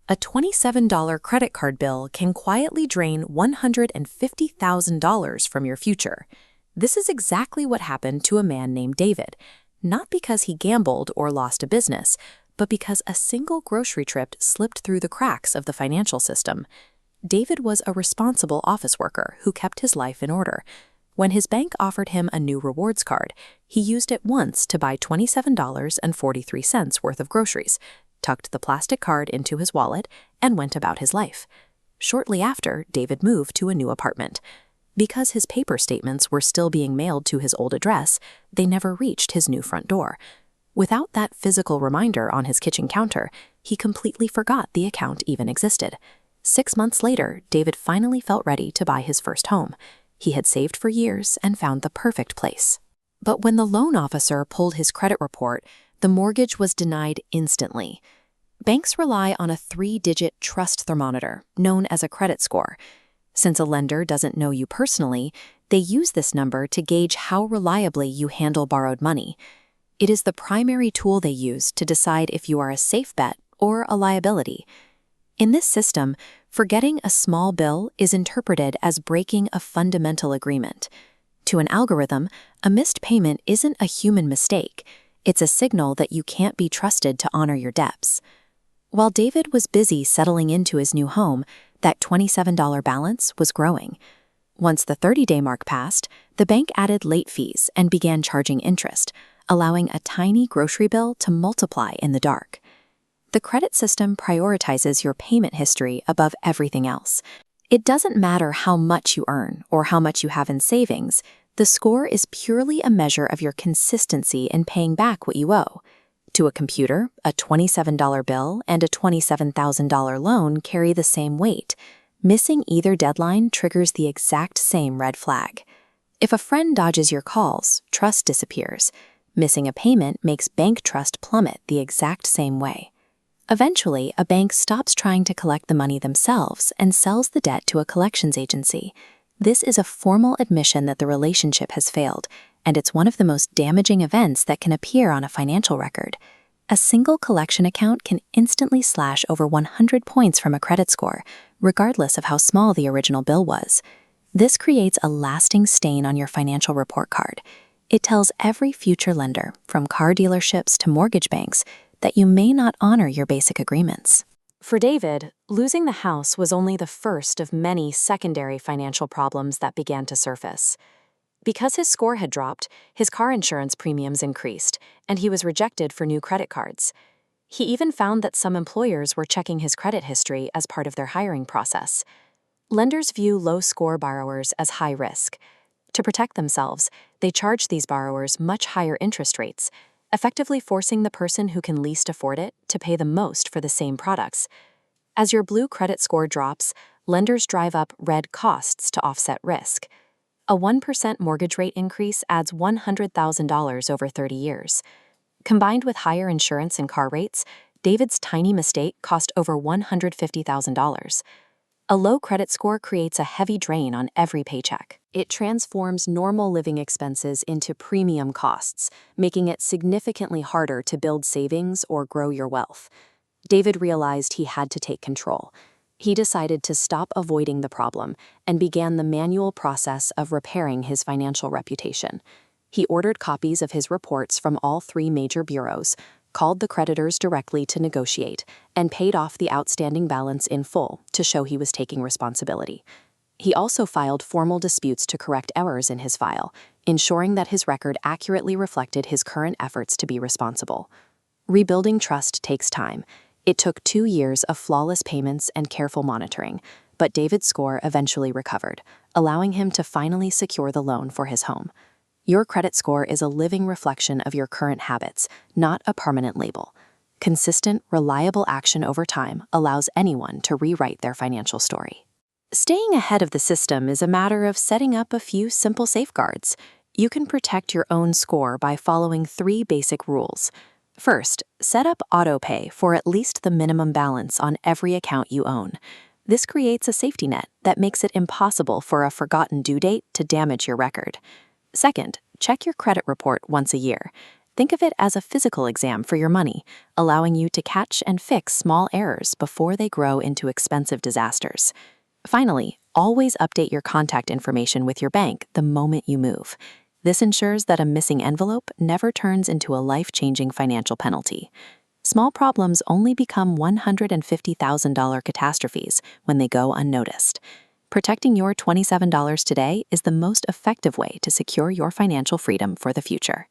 A $27 credit card bill can quietly drain $150,000 from your future. This is exactly what happened to a man named David, not because he gambled or lost a business, but because a single grocery trip slipped through the cracks of the financial system. David was a responsible office worker who kept his life in order. When his bank offered him a new rewards card, he used it once to buy $27.43 worth of groceries, tucked the plastic card into his wallet, and went about his life. Shortly after, David moved to a new apartment. Because his paper statements were still being mailed to his old address, they never reached his new front door. Without that physical reminder on his kitchen counter, he completely forgot the account even existed. 6 months later, David finally felt ready to buy his first home. He had saved for years and found the perfect place. But when the loan officer pulled his credit report, the mortgage was denied instantly. Banks rely on a 3-digit trust thermometer, known as a credit score. Since a lender doesn't know you personally, they use this number to gauge how reliably you handle borrowed money. It is the primary tool they use to decide if you are a safe bet or a liability. In this system, forgetting a small bill is interpreted as breaking a fundamental agreement. To an algorithm, a missed payment isn't a human mistake. It's a signal that you can't be trusted to honor your debts. While David was busy settling into his new home, that $27 balance was growing. Once the 30-day mark passed, the bank added late fees and began charging interest, allowing a tiny grocery bill to multiply in the dark. The credit system prioritizes your payment history above everything else. It doesn't matter how much you earn or how much you have in savings. The score is purely a measure of your consistency in paying back what you owe. To a computer, a $27 bill and a $27,000 loan carry the same weight. Missing either deadline triggers the exact same red flag. If a friend dodges your calls, trust disappears. Missing a payment makes bank trust plummet the exact same way. Eventually, a bank stops trying to collect the money themselves and sells the debt to a collections agency. This is a formal admission that the relationship has failed, and it's one of the most damaging events that can appear on a financial record. A single collection account can instantly slash over 100 points from a credit score, regardless of how small the original bill was. This creates a lasting stain on your financial report card. It tells every future lender, from car dealerships to mortgage banks, that you may not honor your basic agreements. For David, losing the house was only the first of many secondary financial problems that began to surface. Because his score had dropped, his car insurance premiums increased, and he was rejected for new credit cards. He even found that some employers were checking his credit history as part of their hiring process. Lenders view low-score borrowers as high risk. To protect themselves, they charge these borrowers much higher interest rates, effectively forcing the person who can least afford it to pay the most for the same products. As your blue credit score drops, lenders drive up red costs to offset risk. A 1% mortgage rate increase adds $100,000 over 30 years. Combined with higher insurance and car rates, David's tiny mistake cost over $150,000. A low credit score creates a heavy drain on every paycheck. It transforms normal living expenses into premium costs, making it significantly harder to build savings or grow your wealth. David realized he had to take control. He decided to stop avoiding the problem and began the manual process of repairing his financial reputation. He ordered copies of his reports from all 3 major bureaus, called the creditors directly to negotiate, and paid off the outstanding balance in full to show he was taking responsibility. He also filed formal disputes to correct errors in his file, ensuring that his record accurately reflected his current efforts to be responsible. Rebuilding trust takes time. It took 2 years of flawless payments and careful monitoring, but David's score eventually recovered, allowing him to finally secure the loan for his home. Your credit score is a living reflection of your current habits, not a permanent label. Consistent, reliable action over time allows anyone to rewrite their financial story. Staying ahead of the system is a matter of setting up a few simple safeguards. You can protect your own score by following 3 basic rules. First, set up autopay for at least the minimum balance on every account you own. This creates a safety net that makes it impossible for a forgotten due date to damage your record. Second, check your credit report once a year. Think of it as a physical exam for your money, allowing you to catch and fix small errors before they grow into expensive disasters. Finally, always update your contact information with your bank the moment you move. This ensures that a missing envelope never turns into a life-changing financial penalty. Small problems only become $150,000 catastrophes when they go unnoticed. Protecting your $27 today is the most effective way to secure your financial freedom for the future.